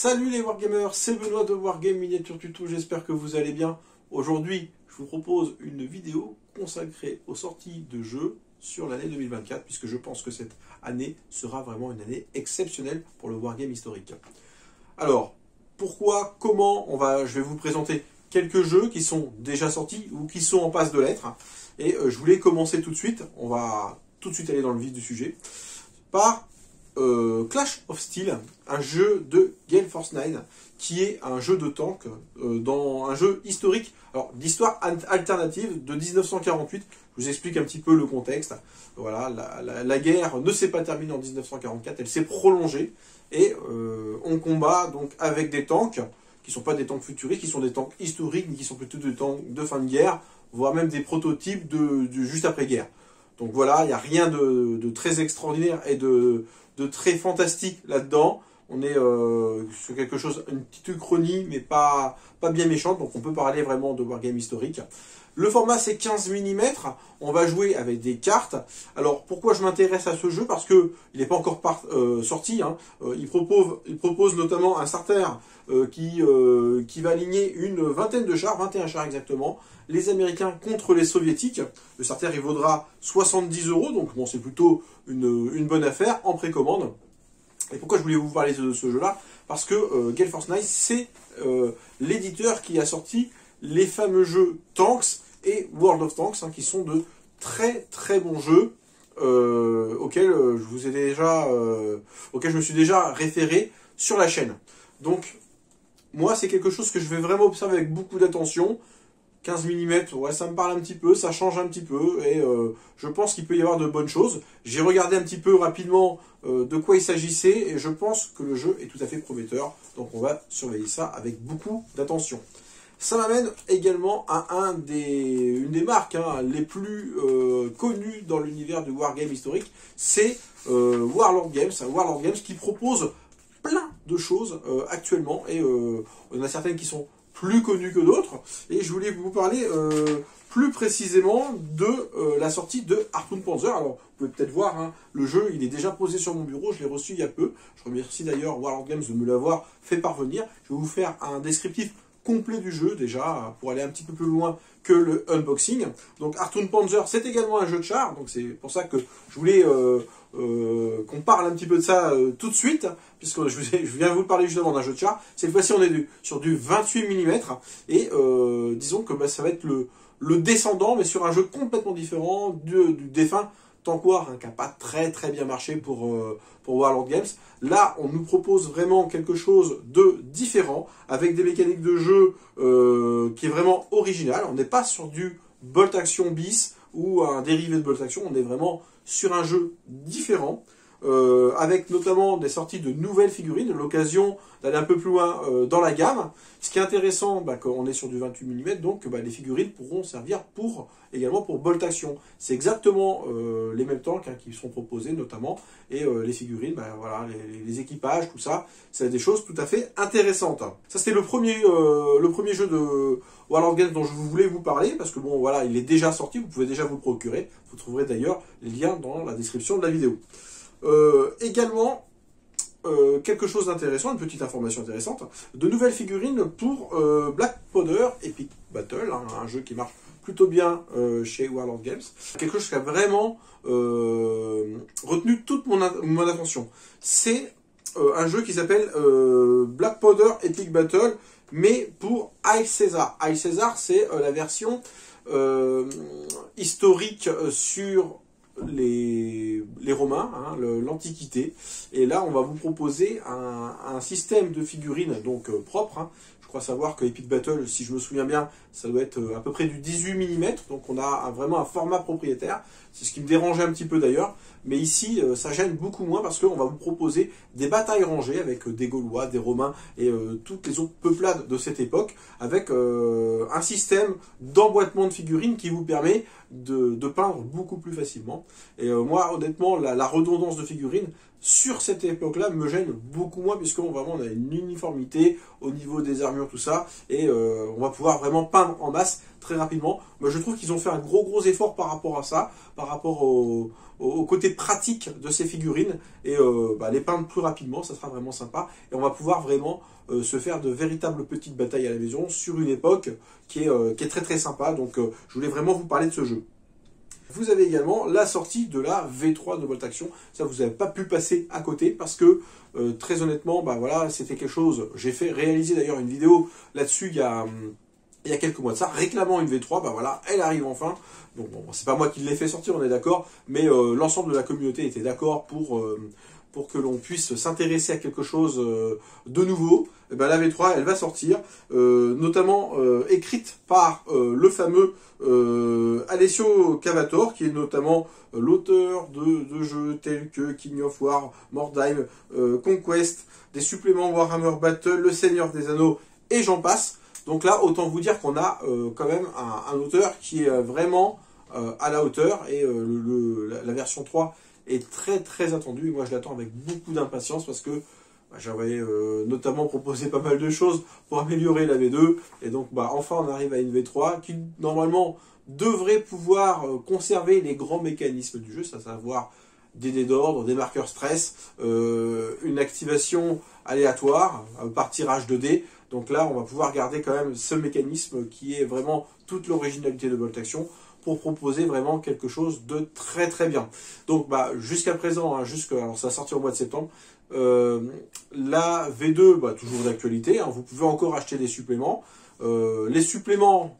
Salut les Wargamers, c'est Benoît de Wargame Miniature Tuto, j'espère que vous allez bien. Aujourd'hui, je vous propose une vidéo consacrée aux sorties de jeux sur l'année 2024, puisque je pense que cette année sera vraiment une année exceptionnelle pour le Wargame historique. Alors, pourquoi, comment, je vais vous présenter quelques jeux qui sont déjà sortis ou qui sont en passe de l'être. Et je voulais commencer tout de suite, on va tout de suite aller dans le vif du sujet, par Clash of Steel, un jeu de Gale Force 9, qui est un jeu de tank, dans un jeu historique, alors d'histoire alternative de 1948. Je vous explique un petit peu le contexte. Voilà, la guerre ne s'est pas terminée en 1944, elle s'est prolongée, et on combat donc avec des tanks, qui ne sont pas des tanks futuristes, qui sont des tanks historiques, mais qui sont plutôt des tanks de fin de guerre, voire même des prototypes de juste après-guerre. Donc voilà, il n'y a rien de très extraordinaire et de très fantastique là-dedans. On est sur quelque chose, une petite uchronie, mais pas bien méchante, donc on peut parler vraiment de wargame historique. Le format c'est 15 mm, on va jouer avec des cartes. Alors pourquoi je m'intéresse à ce jeu? Parce que il n'est pas encore sorti. Hein. Il propose notamment un starter qui va aligner une vingtaine de chars, 21 chars exactement, les Américains contre les Soviétiques. Le starter il vaudra 70 €, donc bon, c'est plutôt une bonne affaire en précommande. Et pourquoi je voulais vous parler de ce jeu-là? Parce que Gale Force 9, c'est l'éditeur qui a sorti les fameux jeux Tanks et World of Tanks, hein, qui sont de très très bons jeux auxquels je me suis déjà référé sur la chaîne. Donc moi c'est quelque chose que je vais vraiment observer avec beaucoup d'attention. 15 mm, ouais, ça me parle un petit peu, ça change un petit peu, et je pense qu'il peut y avoir de bonnes choses. J'ai regardé un petit peu rapidement de quoi il s'agissait, et je pense que le jeu est tout à fait prometteur, donc on va surveiller ça avec beaucoup d'attention. Ça m'amène également à une des marques les plus connues dans l'univers du Wargame historique, c'est Warlord Games, Warlord Games qui propose plein de choses actuellement, et il y en a certaines qui sont plus connues que d'autres, et je voulais vous parler plus précisément de la sortie de Harpoon Panzer. Alors vous pouvez peut-être voir, hein, le jeu il est déjà posé sur mon bureau, je l'ai reçu il y a peu. Je remercie d'ailleurs Warlord Games de me l'avoir fait parvenir. Je vais vous faire un descriptif complet du jeu déjà, pour aller un petit peu plus loin que le unboxing. Donc Harpoon Panzer, c'est également un jeu de char, donc c'est pour ça que je voulais qu'on parle un petit peu de ça tout de suite, puisque je viens vous parler justement d'un jeu de char. Cette fois-ci on est sur du 28 mm, et disons que ça va être le descendant, mais sur un jeu complètement différent du défunt Tank War, hein, qui n'a pas très très bien marché pour Warlord Games. Là, on nous propose vraiment quelque chose de différent, avec des mécaniques de jeu qui est vraiment original. On n'est pas sur du Bolt Action bis ou un dérivé de Bolt Action, on est vraiment sur un jeu différent, avec notamment des sorties de nouvelles figurines, l'occasion d'aller un peu plus loin dans la gamme. Ce qui est intéressant, quand on est sur du 28 mm, donc les figurines pourront servir également pour Bolt Action. C'est exactement les mêmes tanks qui seront proposés notamment, et les figurines, voilà, les équipages, tout ça, c'est des choses tout à fait intéressantes. Ça c'était le premier jeu de Warlord Games dont je voulais vous parler, parce que bon voilà, il est déjà sorti, vous pouvez déjà vous le procurer. Vous trouverez d'ailleurs les liens dans la description de la vidéo. Également, quelque chose d'intéressant, une petite information intéressante, de nouvelles figurines pour Black Powder Epic Battle, hein, un jeu qui marche plutôt bien chez Warlord Games. Quelque chose qui a vraiment retenu toute mon attention. C'est un jeu qui s'appelle Black Powder Epic Battle, mais pour Haile Caesar. Haile Caesar, c'est la version historique sur les Romains, hein, l'Antiquité. Et là, on va vous proposer un système de figurines donc propre. Hein. Je crois savoir que Epic Battle, si je me souviens bien, ça doit être à peu près du 18 mm. Donc on a vraiment un format propriétaire. C'est ce qui me dérangeait un petit peu d'ailleurs. Mais ici, ça gêne beaucoup moins, parce qu'on va vous proposer des batailles rangées avec des Gaulois, des Romains et toutes les autres peuplades de cette époque, avec un système d'emboîtement de figurines qui vous permet de peindre beaucoup plus facilement. Et moi, honnêtement, vraiment la redondance de figurines sur cette époque-là me gêne beaucoup moins, puisque vraiment on a une uniformité au niveau des armures, tout ça, et on va pouvoir vraiment peindre en masse très rapidement. Moi je trouve qu'ils ont fait un gros effort par rapport à ça, par rapport au côté pratique de ces figurines, et les peindre plus rapidement, ça sera vraiment sympa, et on va pouvoir vraiment se faire de véritables petites batailles à la maison sur une époque qui est très sympa. Donc je voulais vraiment vous parler de ce jeu. Vous avez également la sortie de la V3 de Bolt Action. Ça, vous n'avez pas pu passer à côté parce que, très honnêtement, voilà, c'était quelque chose. J'ai réalisé d'ailleurs une vidéo là-dessus il y a quelques mois de ça, réclamant une V3. Voilà, elle arrive enfin. Donc, bon, c'est pas moi qui l'ai fait sortir, on est d'accord, mais l'ensemble de la communauté était d'accord pour que l'on puisse s'intéresser à quelque chose de nouveau. Et la V3, elle va sortir, notamment écrite par le fameux Alessio Cavator, qui est notamment l'auteur de jeux tels que King of War, Mordheim, Conquest, des suppléments Warhammer Battle, Le Seigneur des Anneaux, et j'en passe. Donc là, autant vous dire qu'on a quand même un auteur qui est vraiment à la hauteur, et la version 3 est très attendue, et moi je l'attends avec beaucoup d'impatience, parce que j'avais notamment proposé pas mal de choses pour améliorer la V2, et donc enfin on arrive à une V3 qui normalement devrait pouvoir conserver les grands mécanismes du jeu, à savoir des dés d'ordre, des marqueurs stress, une activation aléatoire par tirage de dés. Donc là on va pouvoir garder quand même ce mécanisme qui est vraiment toute l'originalité de Bolt Action, pour proposer vraiment quelque chose de très bien. Donc jusqu'à présent, alors ça va sortir au mois de septembre, la V2, toujours d'actualité, vous pouvez encore acheter des suppléments. Les suppléments,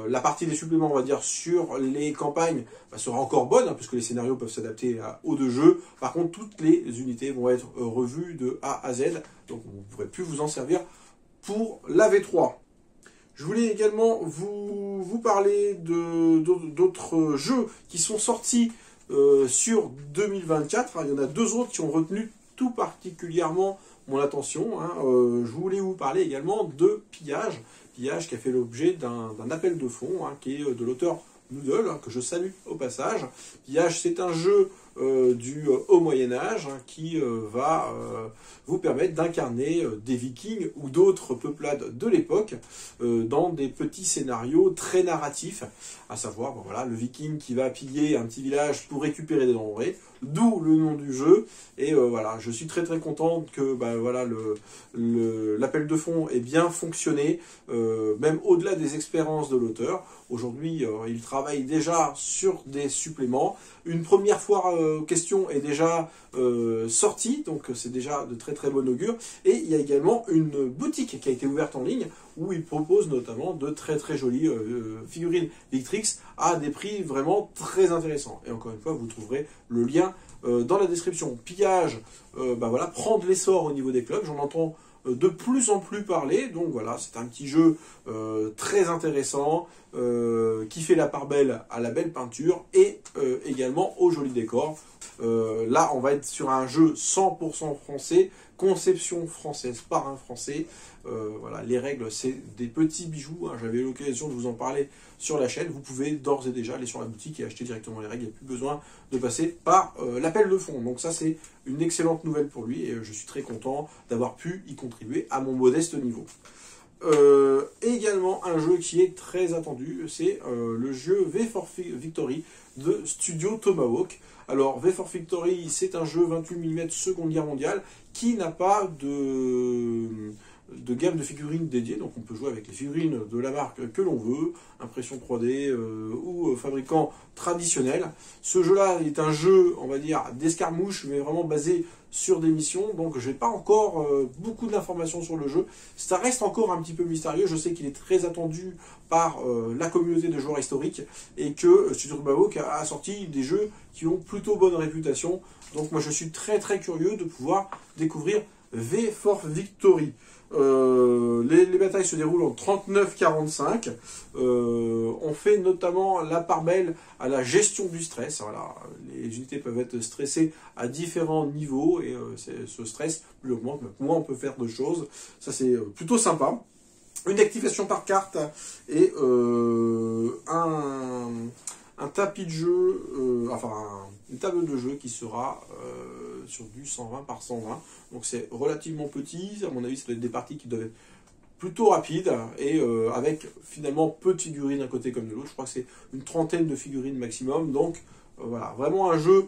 la partie des suppléments, on va dire, sur les campagnes, sera encore bonne, puisque les scénarios peuvent s'adapter aux deux jeux. Par contre, toutes les unités vont être revues de A à Z, donc vous ne pourrez plus vous en servir pour la V3. Je voulais également vous parler d'autres jeux qui sont sortis sur 2024. Il y en a deux autres qui ont retenu tout particulièrement mon attention. Je voulais vous parler également de Pillage. Pillage qui a fait l'objet d'un appel de fonds, qui est de l'auteur Noodle, que je salue au passage. Pillage, c'est un jeu du Haut Moyen-Âge qui va vous permettre d'incarner des vikings ou d'autres peuplades de l'époque dans des petits scénarios très narratifs, à savoir le viking qui va piller un petit village pour récupérer des denrées, d'où le nom du jeu. Et je suis très content que l'appel de fonds ait bien fonctionné, même au-delà des expériences de l'auteur. Aujourd'hui, il travaille déjà sur des suppléments. Une première fois question est déjà sortie, donc c'est déjà de très bon augure. Et il y a également une boutique qui a été ouverte en ligne, où il propose notamment de très jolies figurines Victrix à des prix vraiment très intéressants. Et encore une fois, vous trouverez le lien dans la description. Pillage, prend de l'essor au niveau des clubs, j'en entends de plus en plus parler, donc voilà, c'est un petit jeu très intéressant, qui fait la part belle à la belle peinture et également au joli décor. Là, on va être sur un jeu 100% français, conception française par un français. Les règles, c'est des petits bijoux. J'avais eu l'occasion de vous en parler sur la chaîne. Vous pouvez d'ores et déjà aller sur la boutique et acheter directement les règles. Il n'y a plus besoin de passer par l'appel de fonds. Donc ça, c'est une excellente nouvelle pour lui et je suis très content d'avoir pu y contribuer à mon modeste niveau. Également un jeu qui est très attendu, c'est le jeu V for Victory de Studio Tomahawk. Alors V for Victory, c'est un jeu 28 mm Seconde Guerre mondiale qui n'a pas de gamme de figurines dédiée, donc on peut jouer avec les figurines de la marque que l'on veut, impression 3D ou fabricant traditionnel. Ce jeu-là est un jeu, on va dire, d'escarmouche, mais vraiment basé sur des missions, donc je n'ai pas encore beaucoup d'informations sur le jeu. Ça reste encore un petit peu mystérieux, je sais qu'il est très attendu par la communauté de joueurs historiques, et que Studio Tomahawk a sorti des jeux qui ont plutôt bonne réputation, donc moi je suis très curieux de pouvoir découvrir V for Victory. Les batailles se déroulent en 39-45. On fait notamment la part belle à la gestion du stress. Voilà, les unités peuvent être stressées à différents niveaux et ce stress, plus augmente, moins on peut faire de choses. Ça, c'est plutôt sympa. Une activation par carte et un un tapis de jeu, une table de jeu qui sera sur du 120 par 120. Donc c'est relativement petit, à mon avis ça doit être des parties qui doivent être plutôt rapides, et avec finalement peu de figurines d'un côté comme de l'autre. Je crois que c'est une trentaine de figurines maximum. Donc voilà, vraiment un jeu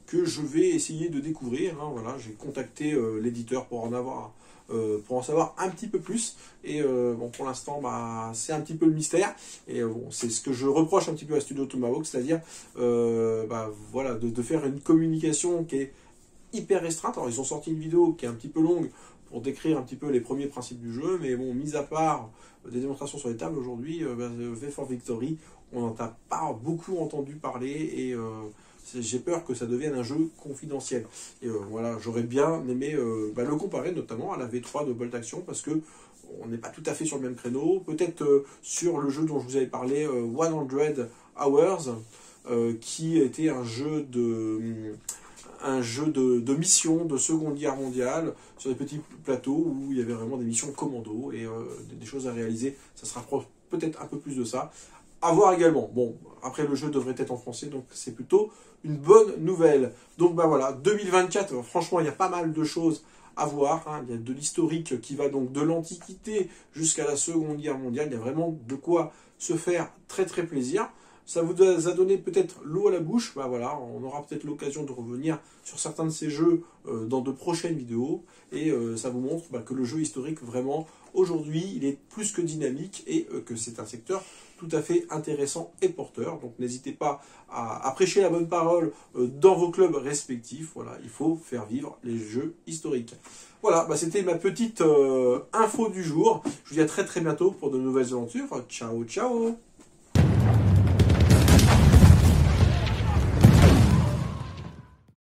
que je vais essayer de découvrir. Hein. Voilà, j'ai contacté l'éditeur pour en savoir un petit peu plus. Et bon, pour l'instant, bah, c'est un petit peu le mystère. Et bon, c'est ce que je reproche un petit peu à Studio Tomahawk, c'est-à-dire bah, voilà, de faire une communication qui est hyper restreinte. Alors, ils ont sorti une vidéo qui est un petit peu longue pour décrire un petit peu les premiers principes du jeu, mais bon, mis à part des démonstrations sur les tables aujourd'hui, V for Victory, on n'en a pas beaucoup entendu parler, et j'ai peur que ça devienne un jeu confidentiel. Et voilà, j'aurais bien aimé le comparer notamment à la V3 de Bolt Action, parce que on n'est pas tout à fait sur le même créneau. Peut-être sur le jeu dont je vous avais parlé, 100 Hours, qui était un jeu de mission de Seconde Guerre mondiale sur des petits plateaux où il y avait vraiment des missions commando et des choses à réaliser. Ça sera peut-être un peu plus de ça. À voir également. Bon, après le jeu devrait être en français, donc c'est plutôt une bonne nouvelle. Donc bah voilà, 2024, franchement il y a pas mal de choses à voir. Hein. Il y a de l'historique qui va donc de l'Antiquité jusqu'à la Seconde Guerre mondiale. Il y a vraiment de quoi se faire très très plaisir. Ça vous a donné peut-être l'eau à la bouche. Bah voilà, on aura peut-être l'occasion de revenir sur certains de ces jeux dans de prochaines vidéos. Et ça vous montre que le jeu historique, vraiment, aujourd'hui, il est plus que dynamique, et que c'est un secteur tout à fait intéressant et porteur. Donc n'hésitez pas à prêcher la bonne parole dans vos clubs respectifs. Voilà, il faut faire vivre les jeux historiques. Voilà, c'était ma petite info du jour. Je vous dis à très très bientôt pour de nouvelles aventures. Ciao, ciao!